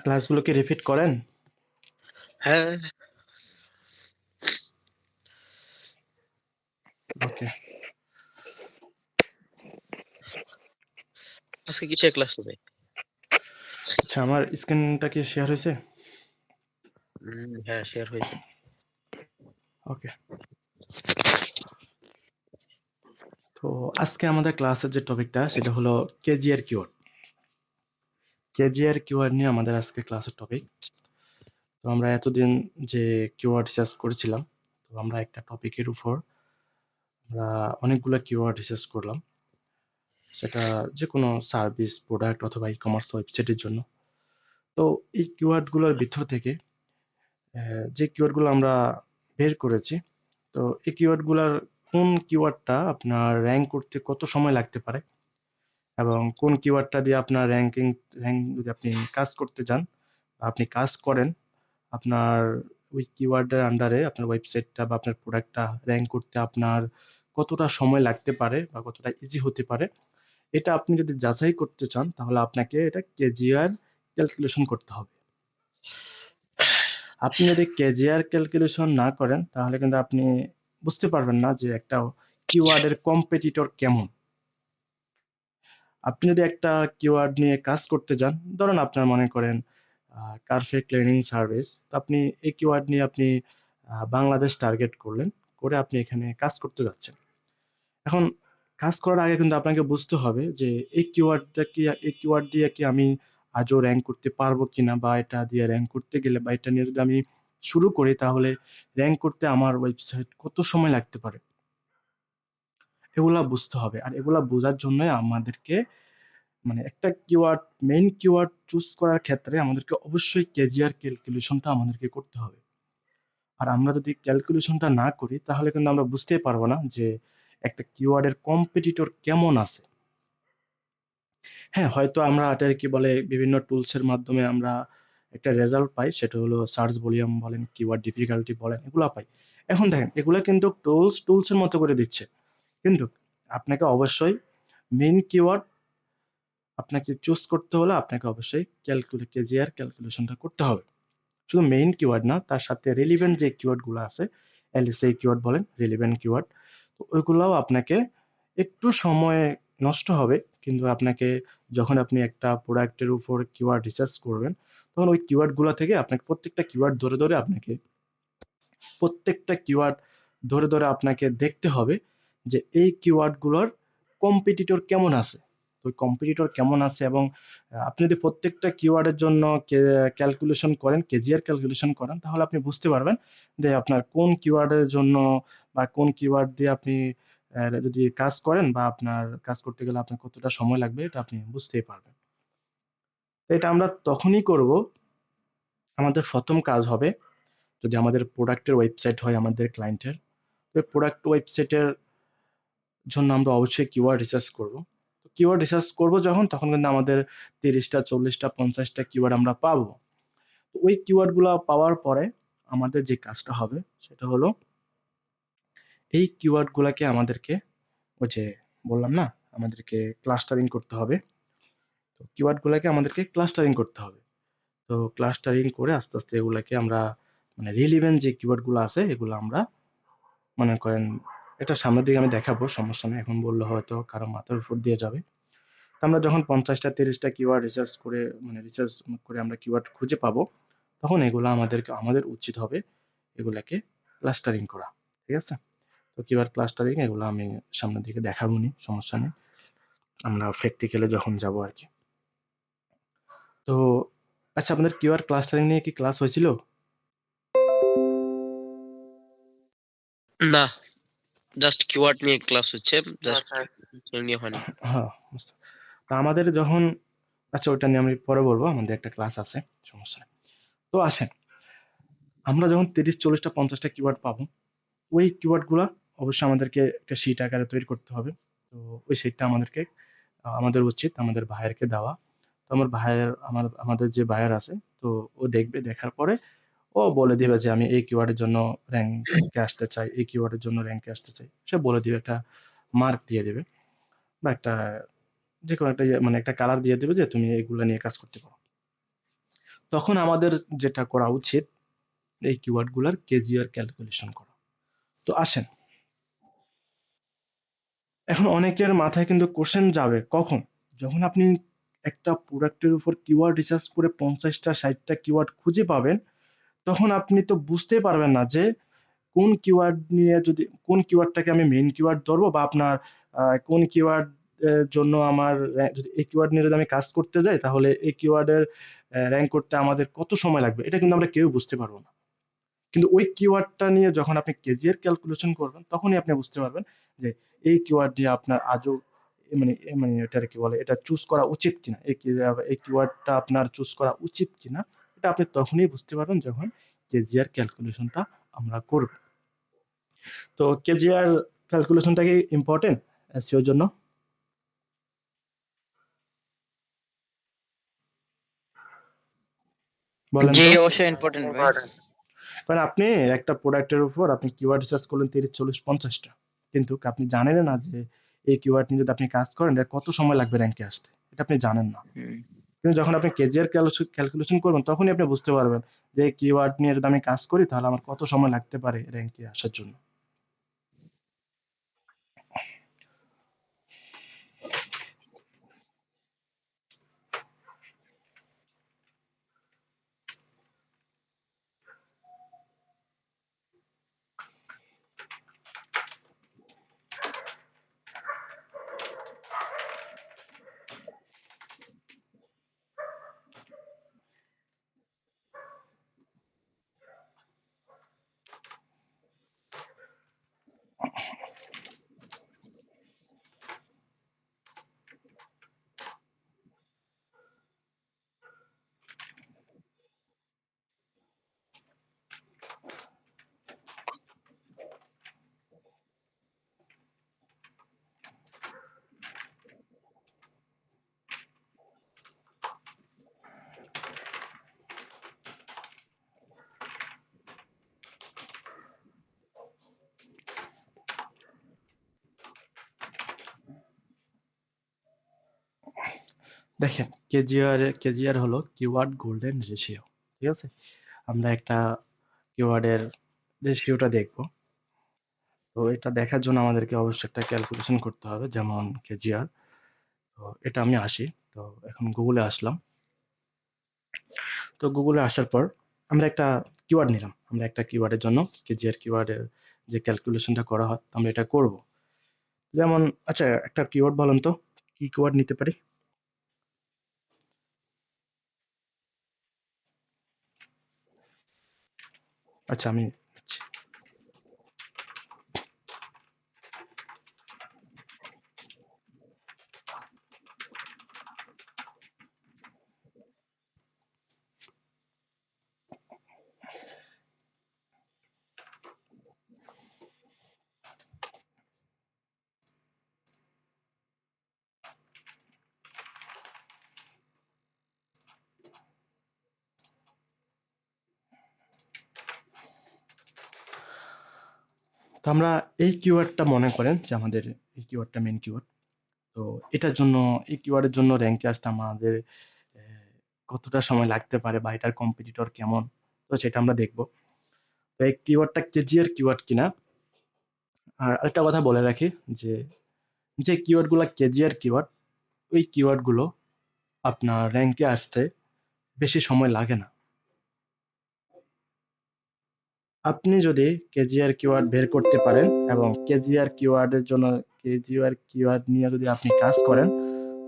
ক্লাসগুলো কি রিপিট করেন? হ্যাঁ। ওকে। আজকে কিসের ক্লাস হবে? আচ্ছা, আমার স্ক্রিনটা কি শেয়ার হয়েছে? হ্যাঁ, শেয়ার হয়েছে। ওকে। তো আজকে আমাদের ক্লাসের যে টপিকটা সেটা হলো কেজিআর কিওয়ার্ড। কেজিআর কিওয়ার্ড নিয়ে আমাদের আজকে ক্লাসের টপিক। তো আমরা এতদিন যে কিওয়ার্ড রিসার্চ করেছিলাম, তো আমরা একটা টপিকের উপর আমরা অনেকগুলো কিওয়ার্ড রিসার্চ করলাম। সেটা যে কোনো সার্ভিস, প্রোডাক্ট অথবা ই-কমার্স ওয়েবসাইটের জন্য। তো এই কিওয়ার্ডগুলোর ভিতর থেকে যে কিওয়ার্ডগুলো আমরা বের করেছি, তো এই কিওয়ার্ডগুলোর কোন কিওয়ার্ডটা আপনার র্যাঙ্ক করতে কত সময় লাগতে পারে এবং কোন কিওয়ার্ডটা দিয়ে আপনার র্যাঙ্ক যদি আপনি কাজ করতে যান বা আপনি কাজ করেন, আপনার ওই কিওয়ার্ডের আন্ডারে আপনার ওয়েবসাইটটা বা আপনার প্রোডাক্টটা র্যাঙ্ক করতে আপনার কতটা সময় লাগতে পারে বা কতটা ইজি হতে পারে, এটা আপনি যদি যাচাই করতে চান তাহলে আপনাকে এটা কেজিআর ক্যালকুলেশন করতে হবে। আপনি যদি কেজিআর ক্যালকুলেশন না করেন তাহলে কিন্তু আপনি বুঝতে পারবেন না যে একটা কিওয়ার্ডের কম্পিটিটর কেমন। আপনি যদি একটা কিওয়ার্ড নিয়ে কাজ করতে যান, ধরুন আপনার মনে করেন কারফে ক্লিনিং সার্ভিস, তো আপনি এই কিওয়ার্ড নিয়ে আপনি বাংলাদেশ টার্গেট করলেন, করে আপনি এখানে কাজ করতে যাচ্ছেন। এখন কাজ করার আগে কিন্তু আপনাকে বুঝতে হবে যে এই কিওয়ার্ড দিয়ে কি আমি আজও র্যাঙ্ক করতে পারবো কিনা, বা এটা দিয়ে র্যাঙ্ক করতে গেলে বা এটা নিয়ে যদি আমি শুরু করি তাহলে র্যাঙ্ক করতে আমার ওয়েবসাইট কত সময় লাগতে পারে, এগুলা বুঝতে হবে। আর এগুলা বোঝার জন্যই আমাদেরকে মানে একটা কিওয়ার্ড, মেইন কিওয়ার্ড চুজ করার ক্ষেত্রে আমাদেরকে অবশ্যই কেজিআর ক্যালকুলেশনটা আমাদেরকে করতে হবে। আর আমরা যদি ক্যালকুলেশনটা না করি তাহলে কিন্তু আমরা বুঝতেই পারবো না যে একটা কিওয়ার্ডের কম্পিটিটর কেমন আছে। হ্যাঁ, হয়তো আমরা এটার কি বলে বিভিন্ন টুলসের মাধ্যমে আমরা একটা রেজাল্ট পাই, সেটা হলো সার্চ ভলিউম বলেন, কিওয়ার্ড ডিফিকাল্টি বলেন, এগুলা পাই। এখন দেখেন এগুলা কিন্তু টুলসের মতো করে দিচ্ছে, কিন্তু আপনাকে অবশ্যই মেইন কিওয়ার্ড আপনাকে চুজ করতে হলে আপনাকে অবশ্যই কেজিআর ক্যালকুলেশনটা করতে হবে। শুধু মেইন কিওয়ার্ড না, তার সাথে রিলিভেন্ট যে কিওয়ার্ডগুলো আছে, এলএসএ কিওয়ার্ড বলেন, রিলিভেন্ট কিওয়ার্ড, তো ওইগুলাও আপনাকে একটু সময় নষ্ট হবে, কিন্তু আপনাকে যখন আপনি একটা প্রোডাক্টের উপর কিওয়ার্ড রিসার্চ করবেন তখন ওই কিওয়ার্ডগুলো থেকে আপনাকে প্রত্যেকটা কিওয়ার্ড ধরে ধরে আপনাকে দেখতে হবে যে এই কিওয়ার্ডগুলোর কম্পিটিটর কেমন আছে। তো ওই কম্পিটিটর কেমন আছে এবং আপনি যদি প্রত্যেকটা কিওয়ার্ডের জন্য ক্যালকুলেশন করেন, কেজিআর ক্যালকুলেশন করেন, তাহলে আপনি বুঝতে পারবেন যে আপনার কোন কিওয়ার্ডের জন্য বা কোন কিওয়ার্ড দিয়ে আপনি যদি কাজ করেন বা আপনার কাজ করতে গেলে আপনার কতটা সময় লাগবে, এটা আপনি বুঝতেই পারবেন। তো এটা আমরা তখনই করব, আমাদের প্রথম কাজ হবে যদি আমাদের প্রোডাক্টের ওয়েবসাইট হয় আমাদের ক্লায়েন্টের, তো প্রোডাক্ট ওয়েবসাইটের জন্য আমরা অবশ্যই কিওয়ার্ড রিসার্চ করব। তো কিওয়ার্ড রিসার্চ করব যখন, তখন কিন্তু আমাদের 30টা 40টা 50টা কিওয়ার্ড আমরা পাবো। তো ওই কিওয়ার্ডগুলো পাওয়ার পরে আমাদের যে কাজটা হবে সেটা হলো এই কিওয়ার্ডগুলোকে আমাদেরকে, ওই যে বললাম না, আমাদেরকে ক্লাস্টারিং করতে হবে। তো কিওয়ার্ডগুলোকে আমাদেরকে ক্লাস্টারিং করতে হবে। তো ক্লাস্টারিং করে আস্তে আস্তে এগুলাকে আমরা মানে রিলিভেন্ট যে কিওয়ার্ডগুলো আছে এগুলো আমরা মনে করেন, এটা সামনের দিকে আমি দেখাবো, সমস্যা নেই, এখন বললে হয়তো কারো মাথার উপর দিয়ে যাবে। তো আমরা যখন 50টা 30টা কিওয়ার্ড রিসার্চ করে মানে রিসার্চ করে আমরা কিওয়ার্ড খুঁজে পাবো, তখন এগুলো আমাদের উচিত হবে এগুলাকে ক্লাস্টারিং করা। ঠিক আছে? তো কিওয়ার্ড ক্লাস্টারিং এগুলো আমি সামনের দিকে দেখাবো নি, সমস্যা নেই, আমরা প্র্যাকটিক্যালে যখন যাব আর কি। তো আচ্ছা, আপনাদের কিওয়ার্ড ক্লাস্টারিং নিয়ে কি ক্লাস হয়েছিল? না, জাস্ট কিওয়ার্ড নিয়ে ক্লাস হচ্ছে, জাস্ট নিয়ে হয়নি। হ্যাঁ, তো আমাদের যখন, আচ্ছা ওটা নিয়ে আমি পরে বলবো, আমাদের একটা ক্লাস আছে, সমস্যা নেই। তো আসেন, আমরা যখন 30 40টা 50টা কিওয়ার্ড পাবো, ওই কিওয়ার্ড গুলা অবশ্যই আমাদেরকে একটা শিট আকারে তৈরি করতে হবে। তো ওই শিটটা আমাদের উচিত আমাদের ভাইয়েরকে দেওয়া। তো আমাদের যে বায়ার আছে, তো ও দেখবে, দেখার পরে ও বলে দিবে যে আমি এই কিওয়ার্ডের জন্য র্যাঙ্কে আসতে চাই, এই কিওয়ার্ডের জন্য র্যাঙ্কে আসতে চাই, সে বলে দিবে, একটা মার্ক দিয়ে দিবে বা যে কোনো একটা মানে একটা কালার দিয়ে দিবে যে তুমি এগুলা নিয়ে কাজ করতে পারো। তখন আমাদের যেটা করা উচিত এই কিওয়ার্ডগুলোর কেজিআর ক্যালকুলেশন করা। তো আসেন, এখন অনেকের মাথায় কিন্তু কোশ্চেন যাবে কখন, যখন আপনি একটা প্রোডাক্টের উপর কিওয়ার্ড রিসার্চ করে 50টা 60টা কিওয়ার্ড খুঁজে পাবেন, তখন আপনি তো বুঝতেই পারবেন না যে কোন কিওয়ার্ড নিয়ে, যদি কোন কিওয়ার্ডটাকে আমি মেইন কিওয়ার্ড ধরবো, বা আপনার কোন কিওয়ার্ড জন্য আমার যদি এই কিওয়ার্ড নিয়ে যদি আমি কাজ করতে যাই, তাহলে এই কিওয়ার্ডের র্যাঙ্ক করতে আমাদের কত সময় লাগবে, এটা কিন্তু আমরা কেউ বুঝতে পারবো না। কিন্তু ওই কিওয়ার্ডটা নিয়ে যখন আপনি কেজিআর ক্যালকুলেশন করবেন, তখনই আপনি বুঝতে পারবেন যে এই কিওয়ার্ড নিয়ে আপনার আজও মানে এটার কি বলে, এটা চুজ করা উচিত কিনা, এই কিওয়ার্ডটা আপনার চুজ করা উচিত কিনা। এটা আপনি তখনই বুঝতে পারবেন যখন কেজিআর ক্যালকুলেশনটা আমরা করব। তো কেজিআর ক্যালকুলেশনটা কি ইম্পর্টেন্ট এসইওর জন্য? বলেন জি তো। অবশ্যই ইম্পর্টেন্ট ভাই। কারণ আপনি একটা প্রোডাক্টের উপর আপনি কিওয়ার্ড রিসার্চ করলেন 30 40 50টা, কিন্তু আপনি জানেন না যে এই কিওয়ার্ড নিয়ে যদি আপনি কাজ করেন এর কত সময় লাগবে র্যাঙ্কে আসতে, এটা আপনি জানেন না। হুম। কিন্তু যখন আপনি কেজিআর ক্যালকুলেশন করবেন, তখনই আপনি বুঝতে পারবেন যে এই কিওয়ার্ড নিয়ে যদি আমি কাজ করি তাহলে আমার কত সময় লাগতে পারে র্যাঙ্কে আসার জন্য। দেখেন, কেজিআর হলো কিওয়ার্ড গোল্ডেন রেশিও, ঠিক আছে? আমরা একটা কিওয়ার্ডের রেশিওটা দেখবো। তো এটা দেখার জন্য আমাদেরকে অবশ্যই একটা ক্যালকুলেশন করতে হবে, যেমন কেজিআর। তো এটা আমি আসি, তো এখন গুগলে আসলাম। তো গুগলে আসার পর আমরা একটা কিওয়ার্ড নিলাম, আমরা একটা কিওয়ার্ডের জন্য কেজিআর কিওয়ার্ডের যে ক্যালকুলেশনটা করা হয় আমরা এটা করব। যেমন আচ্ছা, একটা কিওয়ার্ড বলেন তো, কি কিওয়ার্ড নিতে পারি? আচ্ছা, আমি নিচ্ছি। তো আমরা এই কিওয়ার্ডটা মনে করেন যে আমাদের এই কিওয়ার্ডটা মেন কিওয়ার্ড। তো এটার জন্য, এই কিওয়ার্ডের জন্য র্যাঙ্কে আসতে আমাদের কতটা সময় লাগতে পারে, বা এটার কম্পিটিটর কেমন, তো সেটা আমরা দেখবো। তো এই কিওয়ার্ডটা কেজিআর কিওয়ার্ড কিনা। আর আরেকটা কথা বলে রাখি যে যে কিওয়ার্ডগুলো কেজিআর কিওয়ার্ড, ওই কিওয়ার্ডগুলো আপনার র্যাঙ্কে আসতে বেশি সময় লাগে না। আপনি যদি কেজিআর কিওয়ার্ড বের করতে পারেন এবং কেজিআর কিওয়ার্ডের জন্য, কেজিআর কিওয়ার্ড নিয়ে যদি আপনি কাজ করেন,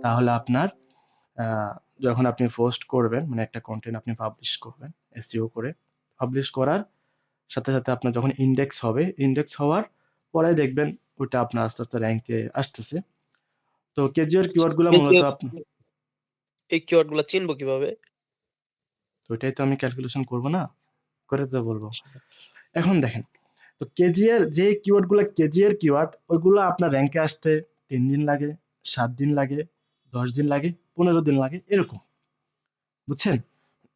তাহলে আপনার যখন আপনি পোস্ট করবেন, মানে একটা কন্টেন্ট আপনি পাবলিশ করবেন এসইও করে, পাবলিশ করার সাথে সাথে আপনার যখন ইন্ডেক্স হবে, ইন্ডেক্স হওয়ার পরে দেখবেন ওটা আপনার আস্তে আস্তে র্যাঙ্কে আসতেছে। তো কেজিআর কিওয়ার্ড গুলো মূলত এই কিওয়ার্ড গুলো চিনবো কিভাবে? তো ওইটাই তো আমি ক্যালকুলেশন করব না, করে তো বলবো। এখন দেখেন, তো কেজিআর যে কিওয়ার্ড গুলো কেজিআর কিওয়ার্ড, ওইগুলো আপনার র্যাঙ্কে আসতে 3 দিন লাগে, 7 দিন লাগে, 10 দিন লাগে, 15 দিন লাগে, এরকম, বুঝছেন?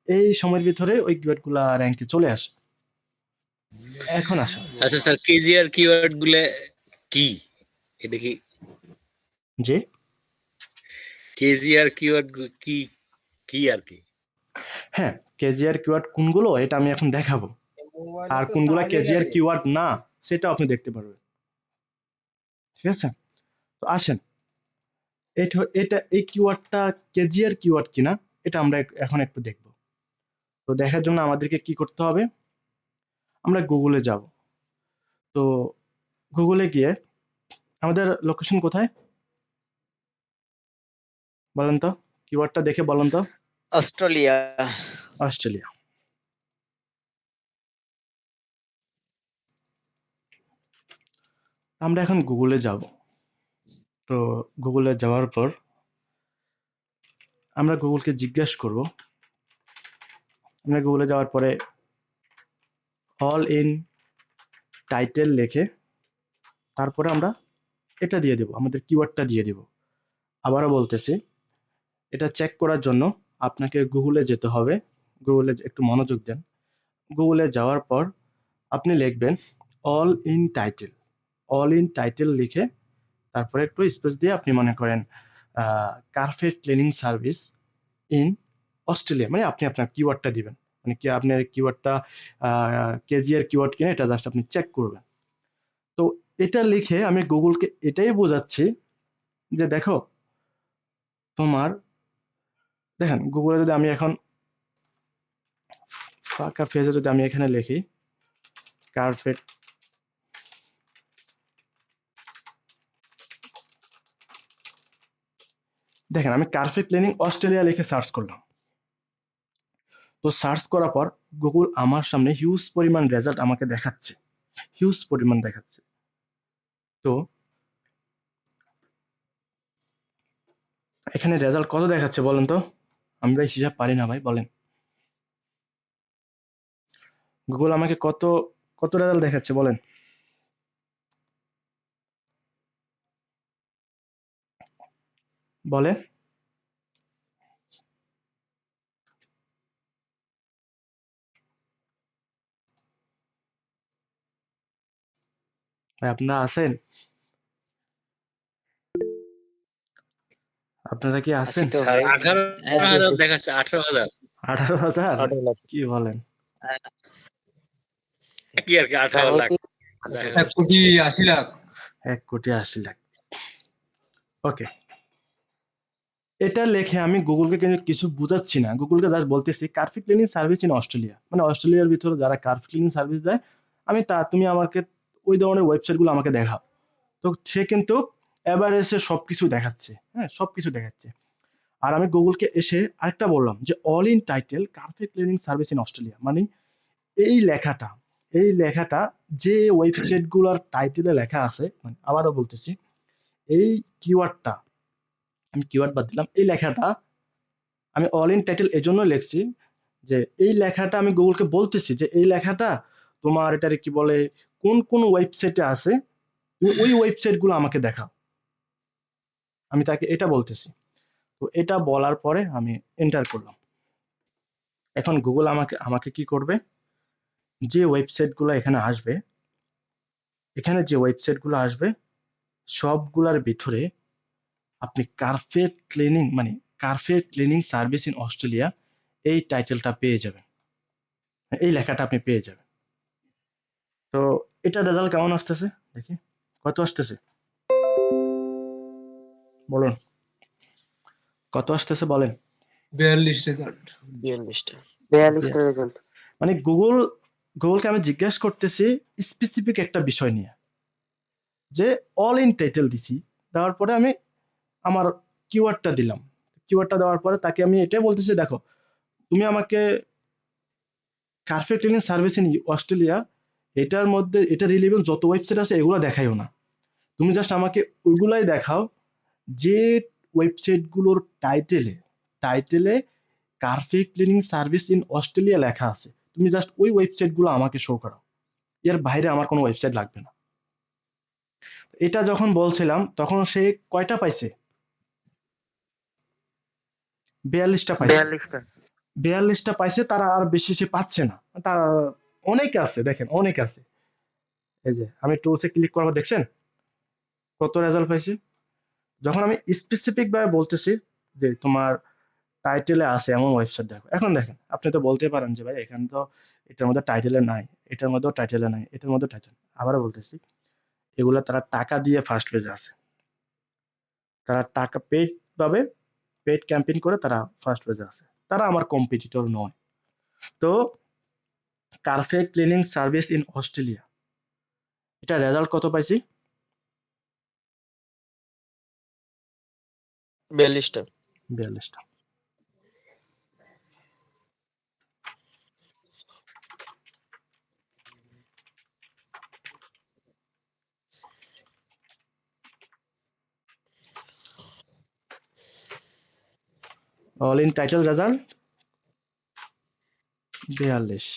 এই সময়ের ভিতরে ওই কিওয়ার্ড গুলা র্যাঙ্কে চলে আসে। এখন আসেন, আচ্ছা স্যার, কেজিআর কিওয়ার্ড গুলো কি? এটা কি যে কেজিআর কিওয়ার্ড কি কি আর কি? হ্যাঁ, কেজিআর কিওয়ার্ড কোনগুলো এটা আমি এখন দেখাবো, আর কোনগুলা কেজিআর কিওয়ার্ড না সেটাও আপনি দেখতে পারবেন। ঠিক আছে, তো আসেন এটা এই কিওয়ার্ডটা কেজিআর কিওয়ার্ড কিনা এটা আমরা এখন একটু দেখব। তো দেখার জন্য আমাদেরকে কি করতে হবে, আমরা গুগলে যাব। তো গুগলে গিয়ে আমাদের লোকেশন কোথায় বলেন তো, কিওয়ার্ডটা দেখে বলেন তো। অস্ট্রেলিয়া। অস্ট্রেলিয়া। আমরা এখন গুগলে যাব। তো গুগলে যাওয়ার পর আমরা গুগলকে জিজ্ঞেস করব, আমরা গুগলে যাওয়ার পরে অল ইন টাইটেল লিখে তারপরে আমরা এটা দিয়ে দেব, আমাদের কিওয়ার্ডটা দিয়ে দেব। আবারও বলতেছি, এটা চেক করার জন্য আপনাকে গুগলে যেতে হবে। গুগলে একটু মনোযোগ দেন। গুগলে যাওয়ার পর আপনি লিখবেন all in title. All in title লিখে তারপরে একটু স্পেস দিয়ে আপনি মনে করেন carpet cleaning service in Australia, মানে আপনি আপনার কিওয়ার্ডটা দিবেন, মানে কি আপনার কিওয়ার্ডটা কেজিআর কিওয়ার্ড কিনা এটা জাস্ট আপনি চেক করবেন। তো এটা লিখে আমি গুগলকে এটাই বোঝাচ্ছি যে দেখো তোমার, দেখেন গুগলে যদি আমি এখন ফাঁকা ফেজে যদি আমি এখানে লিখি কার্পেট, দেখেন আমি কার্পেট ক্লিনিং অস্ট্রেলিয়া লিখে সার্চ করলাম। তো সার্চ করার পর গুগল আমার সামনে হিউজ পরিমাণ রেজাল্ট আমাকে দেখাচ্ছে, হিউজ পরিমাণ দেখাচ্ছে। তো এখানে রেজাল্ট কত দেখাচ্ছে বলেন তো, আমরা হিসাব পারি না ভাই, বলেন গুগল আমাকে কত কত রেজাল্ট দেখাচ্ছে বলেন। বলে ভাই আপনারা আছেন, আপনারা কি আছি আছেন? তো স্যার ভাই। 18,000 দেখাচ্ছে, 18,000 18,000 18,000 কি বলেন? কি আর কি 18 লাখ। 1,80,00,000 1,80,00,000। ওকে, এটা লেখে আমি গুগলকে কিন্তু কিছু বুঝাচ্ছি না, গুগলকে জাস্ট বলতেছি carpet cleaning service in Australia, মানে অস্ট্রেলিয়ার ভিতরে যারা কার্পেট ক্লিনিং সার্ভিস দেয় আমি তুমি আমাকে ওই ধরনের ওয়েবসাইটগুলো আমাকে দেখাও। তো সে কিন্তু এভারেজে সবকিছু দেখাচ্ছে, হ্যাঁ সবকিছু দেখাচ্ছে। আর আমি গুগলকে এসে আরেকটা বললাম যে all in title carpet cleaning service in Australia, মানে এই লেখাটা, এই লেখাটা যে ওয়েবসাইট গুলার টাইটেলে লেখা আছে, মানে আবারও বলতেছি এই কিওয়ার্ডটা, আমি কিওয়ার্ড বাদ দিলাম, এই লেখাটা আমি অল ইন টাইটেল এজন্য লিখছি যে এই লেখাটা আমি গুগলকে বলতেছি যে এই লেখাটা তোমার এটারে কি বলে কোন কোন ওয়েবসাইটে আছে, তুমি ওই ওয়েবসাইট গুলো আমাকে দেখাও, আমি তাকে এটা বলতেছি। তো এটা বলার পরে আমি এন্টার করলাম। এখন গুগল আমাকে আমাকে কি করবে, যে ওয়েবসাইট গুলো এখানে আসবে, এখানে যে ওয়েবসাইট গুলো আসবে সবগুলার ভিতরে আপনি কার্পেট ক্লিনিং, মানে carpet cleaning service in Australia এই টাইটেলটা পেয়ে যাবেন, এই লেখাটা আপনি পেয়ে যাবেন। তো এটা রেজাল্ট কেমন আসতেছে দেখি, কত আসতেছে বলুন, কত আসতেছে বলেন। 42 রেজাল্ট। 42টা। 42টা রেজাল্ট। মানে গুগলকে আমি জিজ্ঞেস করতেছি স্পেসিফিক একটা বিষয় নিয়ে, যে অল ইন টাইটেল দিছি, দেওয়ার পরে আমি আমার কিওয়ার্ডটা দিলাম, কিওয়ার্ডটা দেওয়ার পরে তাকে আমি এটাই বলতেছি দেখো তুমি আমাকে carpet cleaning service in Australia এটার মধ্যে এটা রিলেভেন্ট যত ওয়েবসাইট আছে এগুলো দেখাইও না, তুমি জাস্ট আমাকে ওইগুলাই দেখাও যে ওয়েবসাইটগুলোর টাইটেলে টাইটেলে carpet cleaning service in Australia লেখা আছে, তুমি জাস্ট ওই ওয়েবসাইটগুলো আমাকে শো করো, এর বাইরে আমার কোনো ওয়েবসাইট লাগবে না। এটা যখন বলছিলাম তখন সে কয়টা পাইছে, 42টা পাইছে। 42টা। 42টা পাইছে, তারা আর বেশি সে পাচ্ছে না, তারা অনেকে আছে, দেখেন অনেক আছে। এই যে আমি টুলসে ক্লিক করবো, দেখছেন কত রেজাল্ট পাইছি। যখন আমি স্পেসিফিক ভাবে বলতেছি যে তোমার টাইটেলে আছে এমন ওয়েবসাইট দেখো। এখন দেখেন, আপনি তো বলতে পারেন যে ভাই এখানে তো এটার মধ্যে টাইটেলে নাই, এটার মধ্যেও টাইটেলে নাই, এটার মধ্যে টাইটেল। আবারও বলতেছি, এগুলা তারা টাকা দিয়ে ফার্স্ট পেজে আছে। তারা টাকা পেইড ভাবে, পেইড ক্যাম্পেইন করে তারা ফার্স্ট পেজে আছে। তারা আমার কম্পিটিটর নয়। তো carpet cleaning service in Australia, এটা রেজাল্ট কত পাইছি? 42টা। 42টা। All in title result 42।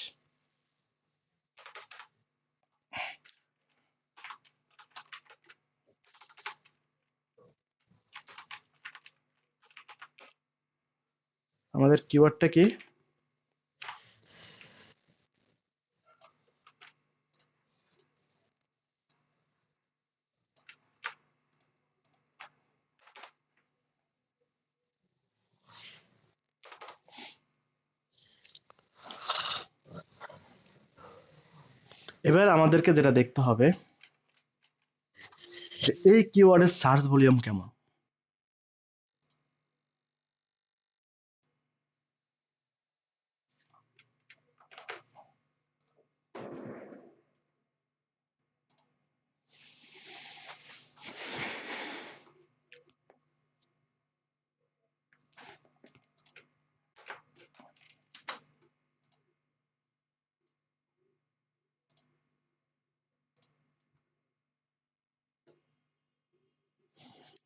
আমাদের কিওয়ার্ডটা কি? এবার আমাদেরকে যেটা দেখতে হবে যে এই কিওয়ার্ডের সার্চ ভলিউম কেমন।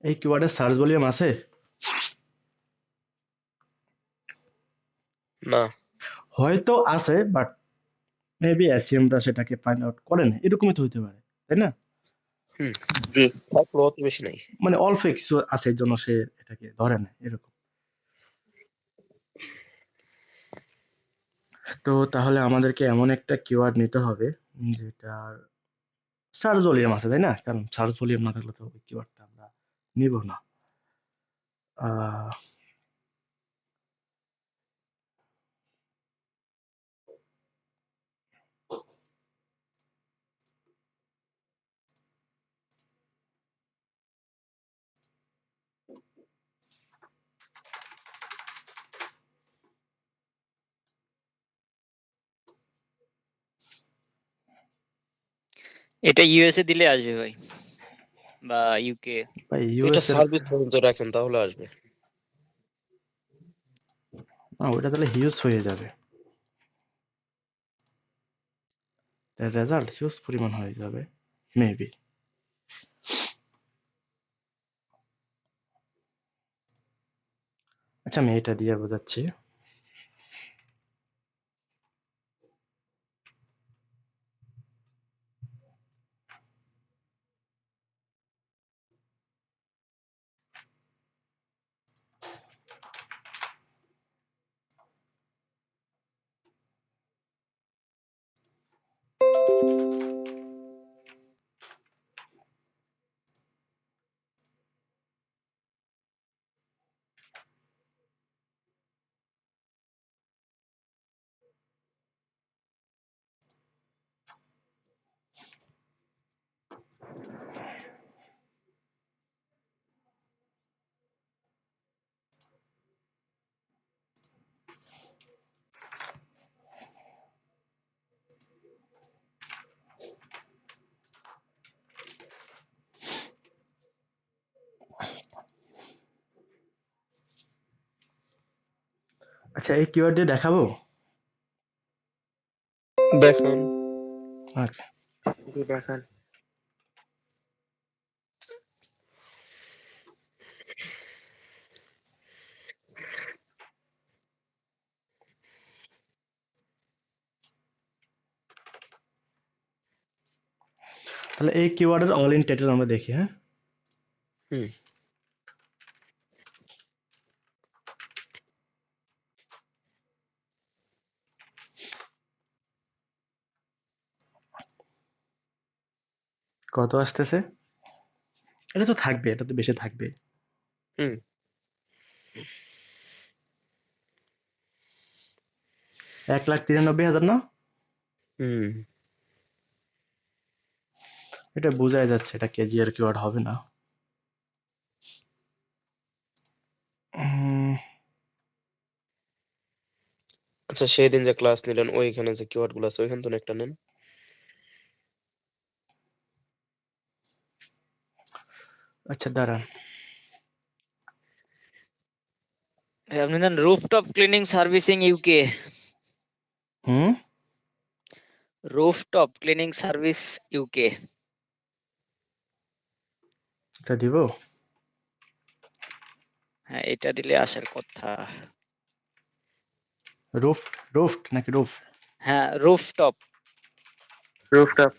এই কিওয়ার্ডের সার্চ ভলিউম আছে? না। হয়তো আছে, বাট মেবি এসইএমরা সেটাকে ফাইন্ড আউট করে না, এরকমই তো হইতে পারে, তাই না? জি থাকলেও অত বেশি নাই। মানে অল্প কিছু আছে এর জন্য সে এটাকে ধরে না, এরকম। তো তাহলে আমাদেরকে এমন একটা কিওয়ার্ড নিতে হবে যেটার সার্চ ভলিউম আছে, তাই না? কারণ সার্চ ভলিউম না থাকলে তো ওই কিওয়ার্ডটা আমরা নিব না। আহ, এটা ইউএসএ দিলে আসবে ভাই, বা ইউকে। ভাই এটা ইউএস এর, সার্ভিস পর্যন্ত রাখেন তাহলে আসবে। ওটা তাহলে হিউজ হয়ে যাবে, রেজাল্ট হিউজ পরিমাণ হয়ে যাবে মেবি। আচ্ছা, আমি এটা দিয়ে বোঝাচ্ছি। আচ্ছা, এই কিওয়ার্ড দিয়ে দেখাবো। দেখান। ওকে, জি দেখান। তাহলে এই কিওয়ার্ডের অল ইন টাইটেল আমরা দেখি। হ্যাঁ, হুম। কত আসতেছে? এটা তো থাকবে, এটা তো বেশি থাকবে। হুম। 1,93,000 না? হুম এটা বোঝাই যাচ্ছে এটা কেজি এর কিওয়ার্ড হবে না। উম, আচ্ছা সেই দিন যে ক্লাস নিলেন ওইখানে যে কিওয়ার্ড গুলো আছে ওইখান থেকে একটা নেন। আচ্ছা দাঁড়ান। আপনি দেন রুফটপ ক্লিনিং সার্ভিসিং ইউকে। হুম রুফটপ ক্লিনিং সার্ভিস ইউকে। এটা দিব। হ্যাঁ, এটা দিলে আসার কথা। রুফট নাকি রুফ? হ্যাঁ, রুফটপ। রুফটপ।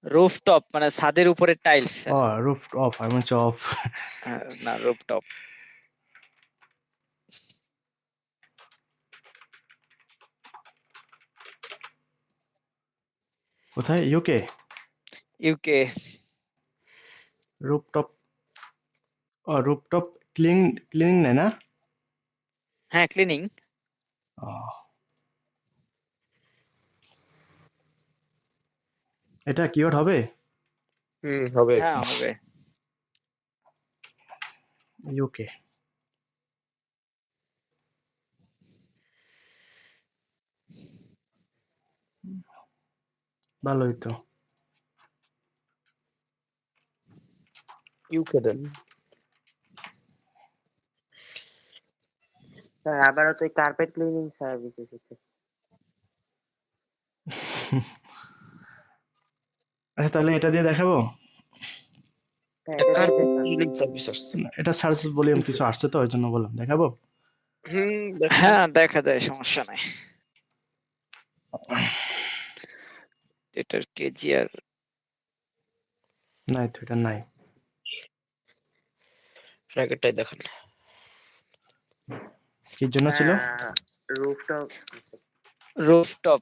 রুফটপ মানে ছাদের উপরে টাইলস। ও রুফ অফ, আমি বলছি অফ। না, রুফটপ। কোথায়? ইউকে? ইউকে। রুফটপ। ও রুফটপ ক্লিনিং নেই না? হ্যাঁ, ক্লিনিং। ও, এটা কিওয়ার্ড হবে? হবে। হ্যাঁ, হবে। ইউকে। ভালোই তো। ইউকে দেন। স্যার আবারও তো কার্পেট ক্লিনিং সার্ভিস এসেছে। আচ্ছা তাহলে এটা দিয়ে দেখাবো। হ্যাঁ, এটা দিয়ে কার্পেট দেখান। ক্লিনিং সার্ভিস আসছে। না, এটা সার্চ ভলিউম কিছু আসছে তো ওই জন্য বললাম দেখাবো। দেখা যাক। হ্যাঁ, দেখা যায়, সমস্যা নাই। এটার কেজি আর নাই তো, এটা নাই। আগেরটাই দেখান। কি জন্য ছিল? রুফটপ। রুফটপ।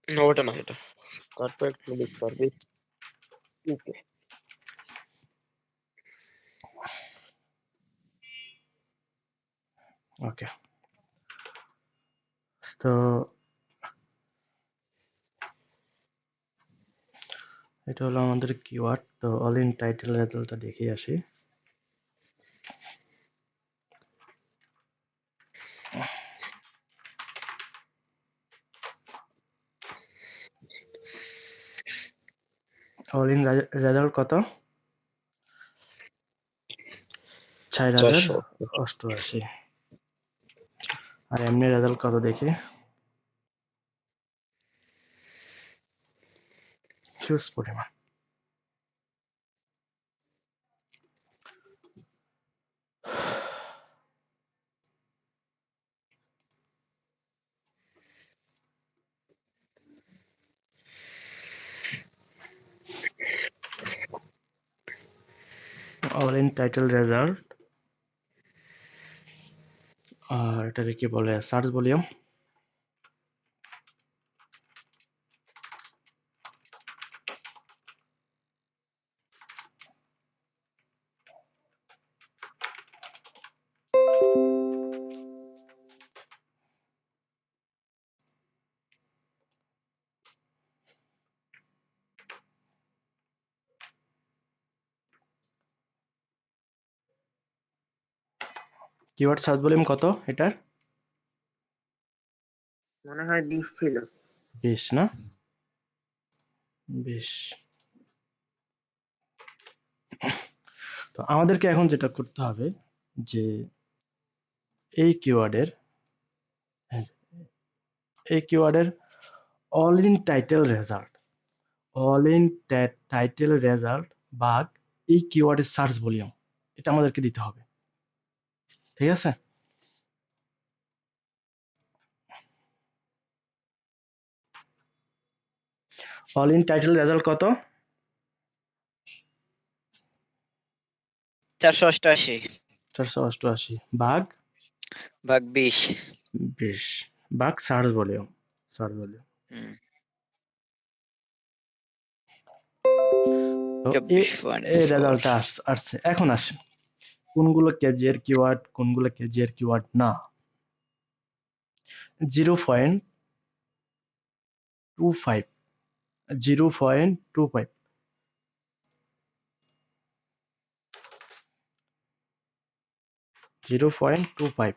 না ওটা না, এটা কার্পেট ক্লিনিং সার্ভিস ইউকে। ওকে, তো এটা হলো আমাদের কিওয়ার্ড। তো অল ইন টাইটেল রেজাল্টটা দেখে আসি। অল ইন রেজাল্ট কত? 4,088। আর এমনি রেজাল্ট কত দেখি? হিউজ পরিমাণ। All in title result. আর এটাকে কি বলে? Search volume. Keyword search volume কত এটার? মনে হয় 20 ছিল। 20 না? 20। তো আমাদেরকে এখন যেটা করতে হবে যে এই কিওয়ার্ডের all in title result, all in title result ভাগ এই কিওয়ার্ডের সার্চ ভলিউম, এটা আমাদেরকে দিতে হবে। ঠিক আছে? অল ইন টাইটেল রেজাল্ট কত? 488 488 ভাগ ভাগ 20। 20 ভাগ সার্চ ভলিউম। হুম, তো এই 24.4। রেজাল্টটা আসছে। এখন আসে কোনগুলো কেজিএর কিওয়ার্ড, কোনগুলো কেজিএর কিওয়ার্ড না। 0.25 0.25 0.25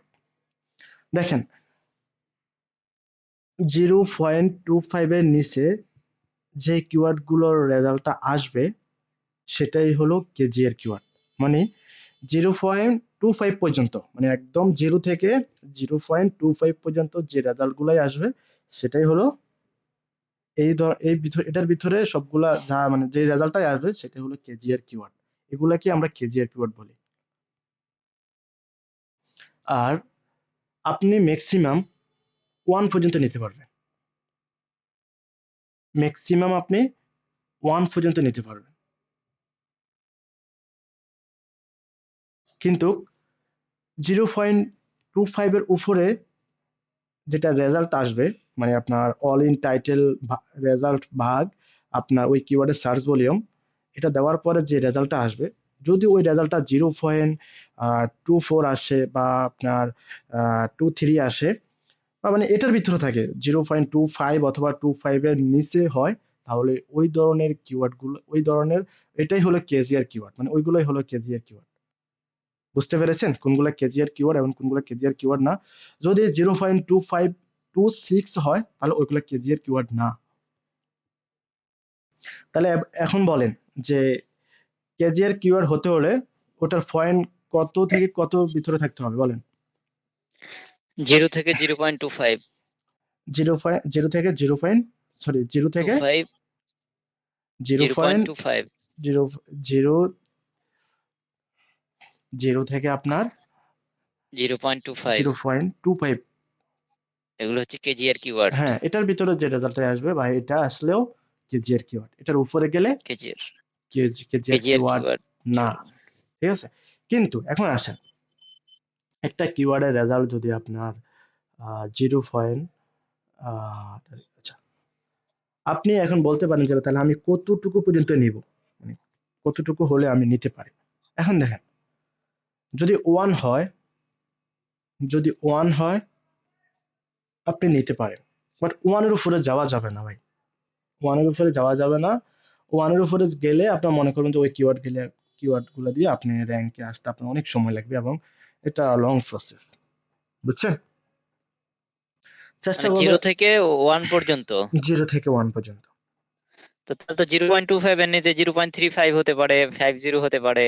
দেখেন 0.25 এর নিচে যে কিওয়ার্ড গুলোর রেজাল্টটা আসবে সেটাই হলো কেজি এর কিওয়ার্ড। মানে 0.25 পর্যন্ত, মানে একদম 0 থেকে 0.25 পর্যন্ত যে রেজাল্ট গুলাই আসবে সেটাই হলো এটার ভিতরে সবগুলা যা মানে যে রেজাল্টটাই আসবে সেটা হলো কেজি এর কিওয়ার্ড। এগুলাকে আমরা কেজি এর কিওয়ার্ড বলি। আর আপনি ম্যাক্সিমাম 1 পর্যন্ত নিতে পারবেন। ম্যাক্সিমাম আপনি 1 পর্যন্ত নিতে পারবেন। কিন্তু 0.25 এর উপরে যেটা রেজাল্ট আসবে, মানে আপনার অল ইন টাইটেল রেজাল্ট ভাগ আপনার ওই কিওয়ার্ডের সার্চ ভলিউম, এটা দেওয়ার পরে যে রেজাল্টটা আসবে, যদি ওই রেজাল্টটা 0.24 আসে বা আপনার 23 আসে, বা মানে এটার ভিতরে থাকে 0.25 অথবা 25 এর নিচে হয়, তাহলে ওই ধরনের কিওয়ার্ডগুলো ওই ধরনের এটাই হলো কেজিআর কিওয়ার্ড, মানে ওইগুলোই হলো কেজিআর কিওয়ার্ড। বুঝতে পেরেছেন কোনগুলো কেজিআর কিওয়ার্ড এবং কোনগুলো কেজিআর কিওয়ার্ড না? যদি 0.2526 হয় তাহলে ওইগুলো কেজিআর কিওয়ার্ড না। তাহলে এখন বলেন যে কেজিআর কিওয়ার্ড হতে হলে ওটার পয়েন্ট কত থেকে কত ভিতরে থাকতে হবে বলেন? 0 থেকে 0.25 0 থেকে 0 সরি 0 থেকে 25 0.25 0 থেকে আপনার 0.25 0.25। এগুলো হচ্ছে কেজিআর কিওয়ার্ড। হ্যাঁ, এটার ভিতরে যে রেজাল্টটা আসবে বা এটা আসলেও কেজিআর কিওয়ার্ড। এটার উপরে গেলে কেজিআর কেজিআর কিওয়ার্ড কিওয়ার্ড না। ঠিক আছে? কিন্তু এখন আসেন, একটা কিওয়ার্ডের রেজাল্ট যদি আপনার 0 আচ্ছা, আপনি এখন বলতে পারেন যে তাহলে আমি কতটুকু পর্যন্ত নিব, মানে কতটুকু হলে আমি নিতে পারি। এখন দেখেন, যদি 1 হয়, যদি 1 হয় আপনি নিতে পারেন, বাট 1 এর উপরে যাওয়া যাবে না ভাই। 1 এর উপরে যাওয়া যাবে না। 1 এর উপরে গেলে আপনার মনে করুন যে ওই কিওয়ার্ড গুলো দিয়ে আপনি র্যাঙ্কে আসতে আপনার অনেক সময় লাগবে এবং এটা লং প্রসেস। বুঝছেন? চেষ্টা মানে করবে 0 থেকে 1 পর্যন্ত। 0 থেকে 1 পর্যন্ত। তো তাহলে তো 0.25 এর নিচে 0.35 হতে পারে, 50 হতে পারে।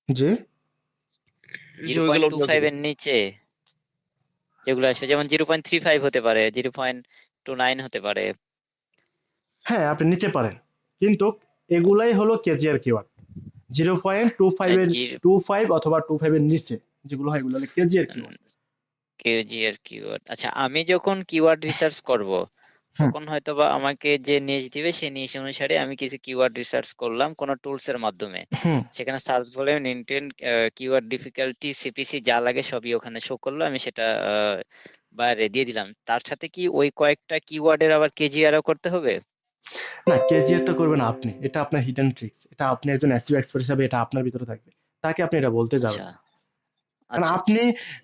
জি, যে ওইগুলো উঠাতে 0.25 হবে। এর নিচে যেগুলো আসবে, যেমন 0.35 হতে পারে, 0.29 হতে পারে। হ্যাঁ আপনি নিতে পারেন, কিন্তু এগুলাই হলো কেজিআর কিওয়ার্ড। 0.25 এর 25 অথবা 25 এর নিচে যেগুলো হয় এগুলো হলো কেজিআর কিওয়ার্ড। KGR keyword. আচ্ছা, আমি যখন কিওয়ার্ড রিসার্চ করব হুম তখন হয়তোবা আমাকে যে নিশ দিবে সেই নিশ অনুসারে আমি কিছু কিওয়ার্ড রিসার্চ করলাম কোন টুলস এর মাধ্যমে। হুম সেখানে search volume, intent, keyword difficulty, CPC যা লাগে সবই ওখানে শো করলো। আমি সেটা বাইরে দিয়ে দিলাম। তার সাথে কি ওই কয়েকটা কিওয়ার্ডের আবার কেজিআরও করতে হবে? না, কেজিআরটা করবেন আপনি, এটা আপনার হিডেন ট্রিক্স, এটা আপনি একজন এসইও এক্সপার্ট হিসেবে এটা আপনার ভিতরে থাকবে, তাকে আপনি এটা বলতে যাবেন আচ্ছা না। কারণ আচ্ছা আচ্ছা।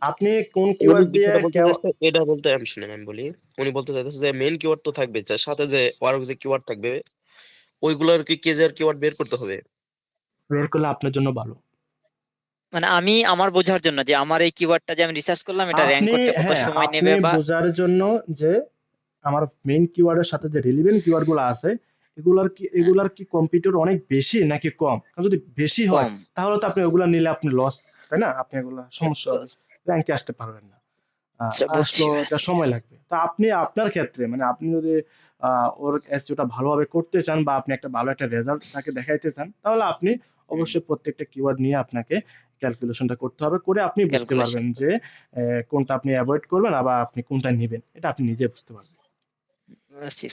আপনি কোন উনি কিওয়ার্ড দিয়ে যেটা বলতে চাইছে এটা বলতে আমি শুনেন আমি বলি। উনি বলতে চাইতেছে যে মেইন কিওয়ার্ড তো থাকবে, যার সাথে যে আরো যে কিওয়ার্ড থাকবে ওইগুলোর কি কেজের কিওয়ার্ড বের করতে হবে। বের করলে আপনার জন্য ভালো। মানে আমি আমার বোঝার জন্য যে আমার এই কিওয়ার্ডটা যে আমি রিসার্চ করলাম এটা র্যাঙ্ক আপনি করতে কত হ্যাঁ সময় আপনি নেবে, বা বোঝার জন্য যে আমার মেইন কিওয়ার্ডের সাথে যে রিলেভেন্ট কিওয়ার্ড গুলো আছে হ্যাঁ, এগুলার কি কম্পিটিটর অনেক বেশি নাকি কম? কারণ যদি বেশি হয় কম। তাহলে তো আপনি ওগুলা নিলে আপনি লস, তাই না? আপনি এগুলা সমস্যা হবে, র্যাঙ্কে আসতে পারবেন না। আচ্ছা, বুঝছি আসলেও ভাই। এটা সময় লাগবে। তো আপনি আপনার ক্ষেত্রে মানে আপনি যদি ওর এসইওটা ভালোভাবে করতে চান বা আপনি একটা ভালো একটা রেজাল্ট তাকে দেখাইতে চান, তাহলে আপনি হুম, অবশ্যই প্রত্যেকটা কিওয়ার্ড নিয়ে আপনাকে ক্যালকুলেশনটা করতে হবে। করে আপনি বুঝতে ক্যালকুলেশন পারবেন যে করতে। কোনটা আপনি এভয়েড করবেন আবার আপনি কোনটা নিবেন। এটা আপনি নিজে বুঝতে পারবেন।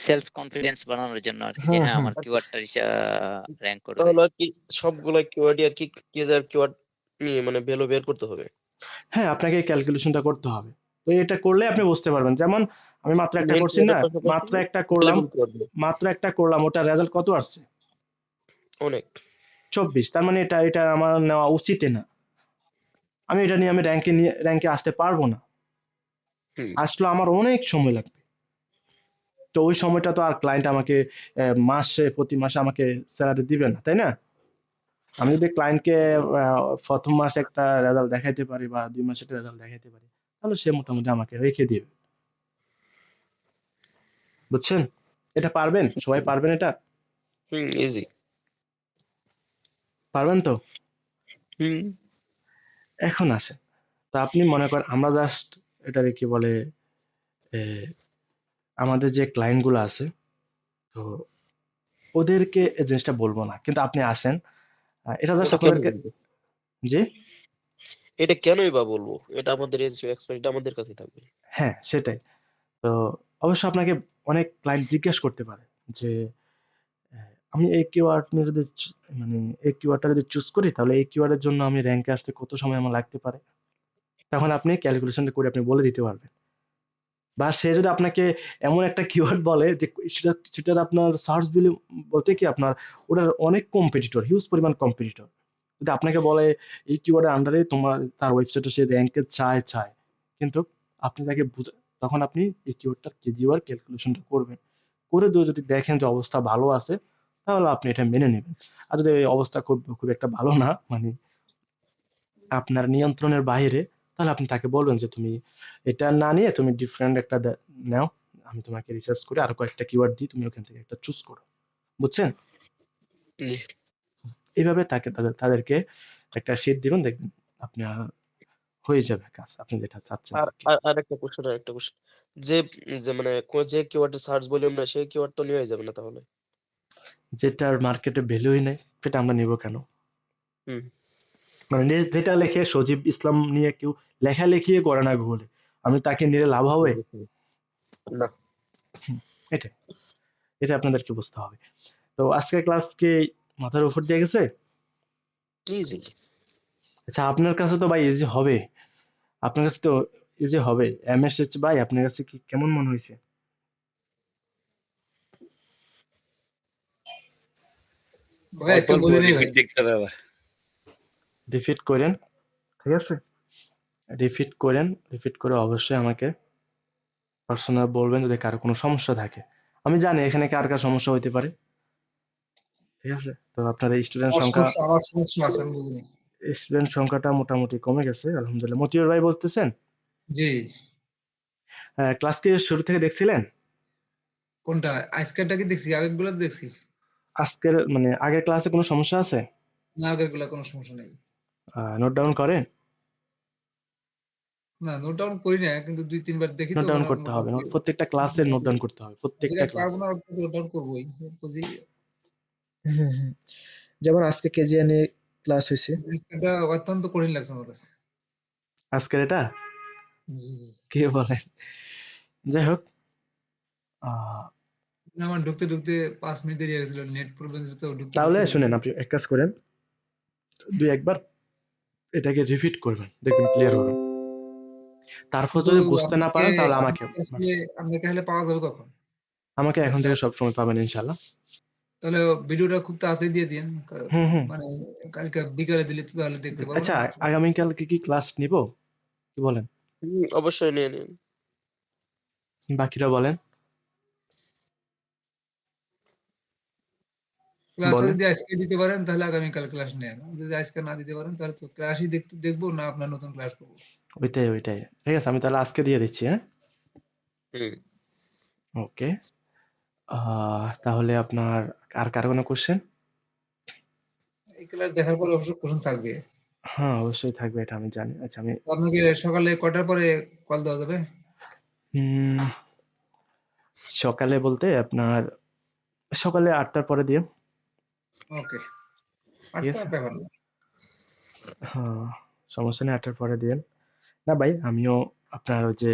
সেলফ কনফিডেন্স বাড়ানোর জন্য আর কি, যে হুম, হ্যাঁ হুম। আমার কিওয়ার্ডটা র্যাঙ্ক করবে। তাহলে আর কি সবগুলা কিওয়ার্ডই আর কি কেজের কিওয়ার্ড নিয়ে মানে ভ্যালু বের করতে হবে। হ্যাঁ, আপনাকে এই ক্যালকুলেশনটা করতে হবে। তো এটা করলে আপনি বুঝতে পারবেন। যেমন আমি মাত্র একটা মেইন করছি না? কিওয়ার্ডের পাশাপাশি রিলেভেন্ট কিওয়ার্ড মাত্র একটা করলাম ওটার রেজাল্ট কত আসছে? অনেক। 24। তার মানে এটা আমার নেওয়া উচিতই না। আমি এটা নিয়ে র্যাঙ্কে আসতে পারবো না। হুম আসলে আমার অনেক সময় লাগবে। তো ওই সময়টা তো আর ক্লায়েন্ট আমাকে প্রতি মাসে আমাকে স্যালারি দিবে না, তাই না? আমি যদি ক্লায়েন্টকে প্রথম মাসে একটা রেজাল্ট দেখাইতে পারি বা 2 মাসে একটা রেজাল্ট দেখাইতে পারি, তাহলে সে মোটামুটি আমাকে রেখে দিবে। বুঝছেন? এটা পারবেন? সবাই পারবেন এটা? হুম ইজি। পারবেন তো? হুম এখন আসেন। তো আপনি মনে করেন আমরা জাস্ট এটাকে কি বলে এ, আমাদের যে ক্লায়েন্ট গুলো আছে, তো ওদেরকে এই জিনিসটা বলবো না, কিন্তু আপনি আসেন, এটা জাস্ট এটা কেন আপনাদেরকে। বলবো? জি, এটা কেনই বা বলবো? এটা আমাদের এক্সপেরিটা আমাদের কাছেই থাকবে। হ্যাঁ সেটাই। তো অবশ্য আপনাকে অনেক ক্লায়েন্ট জিজ্ঞেস করতে পারে যে আমি এই কিওয়ার্ড নিয়ে যদি মানে এই কিওয়ার্ডটা যদি চুজ করি, তাহলে এই কিওয়ার্ডের জন্য আমি র্যাঙ্কে আসতে কত সময় আমার লাগতে পারে। তখন আপনি ক্যালকুলেশনটা করে আপনি বলে দিতে পারবেন। বা সে যদি আপনাকে এমন একটা কিওয়ার্ড বলে যে সেটার আপনার সার্চ ভ্যালু বলতে কি আপনার ওটার অনেক কম্পিটিটর, হিউজ পরিমাণ কম্পিটিটর। যদি আপনাকে বলে এই কিওয়ার্ডের আন্ডারে তার ওয়েবসাইটে সে র্যাঙ্কে চায়, কিন্তু আপনি তাকে তখন আপনি এই কিওয়ার্ডটার কেজিওয়ার ক্যালকুলেশনটা করবেন, করে দিয়ে যদি দেখেন যে অবস্থা ভালো আছে, তাহলে আপনি এটা মেনে নেবেন। আর যদি এই অবস্থা খুব খুব একটা ভালো না, মানে আপনার নিয়ন্ত্রণের বাইরে, তাহলে আপনি তাকে বলবেন যে তুমি এটা না নিয়ে তুমি ডিফারেন্ট একটা নাও, আমি তোমাকে রিসার্চ করে আরো কয়েকটা কিওয়ার্ড দিই, তুমি ওখান থেকে একটা চুজ করো। বুঝছেন? জি। এইভাবে তাদেরকে একটা শীট দিবেন, দেখবেন আপনার হয়ে যাবে কাজ, আপনি যেটা চাচ্ছেন আর আর কি। আর আরেকটা কোশ্চেন, যে যে মানে যে কিওয়ার্ডে সার্চ ভলিউম না সেই কিওয়ার্ড তো নিয়ে যাবে না তাহলে? যেটার মার্কেটে ভ্যালুই নেই সেটা আমরা নিব কেন? হুম মানে যেটা লেখে সজীব ইসলাম নিয়ে কেউ লেখালেখি করে না গুগলে, আমি তাকে নিয়ে লাভ হবে? না। হুম, এটাই, এটা আপনাদেরকে বুঝতে হবে। তো আজকের ক্লাস কি মাথার উপর দিয়ে গেছে? ইজি। আচ্ছা, আপনার কাছে তো ভাই ইজি হবে, আপনার কাছে তো ইজি হবে। এমএসএইচ ভাই আপনার কাছে কি কেমন মনে হয়েছে? ভাই অল্প আজকে অল্প বুঝি নাই ভাই। রিপিট দেখতে হবে আবার। রিপিট করেন, ঠিক আছে? রিপিট করে অবশ্যই আমাকে পার্সোনাল বলবেন যদি কারো কোনো সমস্যা থাকে। আমি জানি এখানে কার কার সমস্যা হইতে পারে, ঠিক আছে? তো আপনার আমার সমস্যা আছে, আমি বুঝি নাই। স্টুডেন্ট সংখ্যাটা মোটামুটি কমে গেছে আলহামদুলিল্লাহ। মতিউর ভাই বলতেছেন, জি। ক্লাস কি শুরু থেকে দেখছিলেন? কোনটা? আজকেরটা কি দেখছি, আগেরগুলো দেখছি। আজকের মানে আগের ক্লাসে কোনো সমস্যা আছে? না, আগেরগুলা কোনো সমস্যা নেই। নোট ডাউন করেন? না, নোট ডাউন করি না, কিন্তু 2-3 বার দেখি নোট তো ডাউন করতে হবে, মোটামুটি। প্রত্যেকটা ক্লাসে নোট ডাউন করতে হবে, যেটা প্রত্যেকটা পারবো ক্লাসে। না ওটা নোট ডাউন করবোই, বুঝি। হুম হুম। যেমন আজকে কেজিএন ক্লাস হয়েছে। এটা অত্যন্ত কঠিন লাগছে আমার কাছে। আজকের এটা জি জি। কি বলেন? যাই হোক, আহ, আমার ঢুকতে ঢুকতে 5 মিনিট দেরি হয়ে গেছিল, নেট প্রবলেম ছিল তো ঢুকতে তাহলে ঢুকতে শুনেন, আপনি এক কাজ করেন, দুই একবার এটাকে রিপিট করবেন, দেখবেন ক্লিয়ার হবে। তারপর কিন্তু যদি বুঝতে না আপনাকে পারেন তাহলে আমাকে আপনাকে আসলে আপনাকে আসলে পাওয়া যাবে কখন? আমাকে এখন থেকে সব সময় পাবেন ইনশাল্লাহ। তাহলে ভিডিওটা খুব তাড়াতাড়ি দিয়ে দিন, হুম হুম। মানে কালকে বিকালে দিলে তো তাহলে দেখতে পারবো আচ্ছা, না। আগামীকাল কি ক্লাস নিব, কি বলেন? অবশ্যই নিয়ে নিন। বাকিরা বলেন, ক্লাসটা বলেন। যদি আজকে দিতে পারেন তাহলে আগামীকাল ক্লাস নেন, যদি আজকে না দিতে পারেন তাহলে তো ক্লাসই দেখবো না, আপনার নতুন ক্লাস করবো। ওইটাই, ঠিক আছে, আমি তাহলে আজকে দিয়ে দিচ্ছি, হ্যাঁ। হুম ওকে, তাহলে আপনার আর কারো কোনো কোশ্চেন? এই ক্লাস দেখার পরে অবশ্য কোশ্চেন থাকবে। হ্যাঁ অবশ্যই থাকবে, এটা আমি জানি। আচ্ছা, আমি তো আপনাকে সকালে কটার পরে কল দেওয়া যাবে? উম, সকালে বলতে আপনার সকালে 8টার পরে দিও, ওকে, ঠিক 8টা আছে? ব্যাপার না। হ্যাঁ, সমস্যা নেই, 8টার পরে দিন। না ভাই, আমিও আপনার ওই যে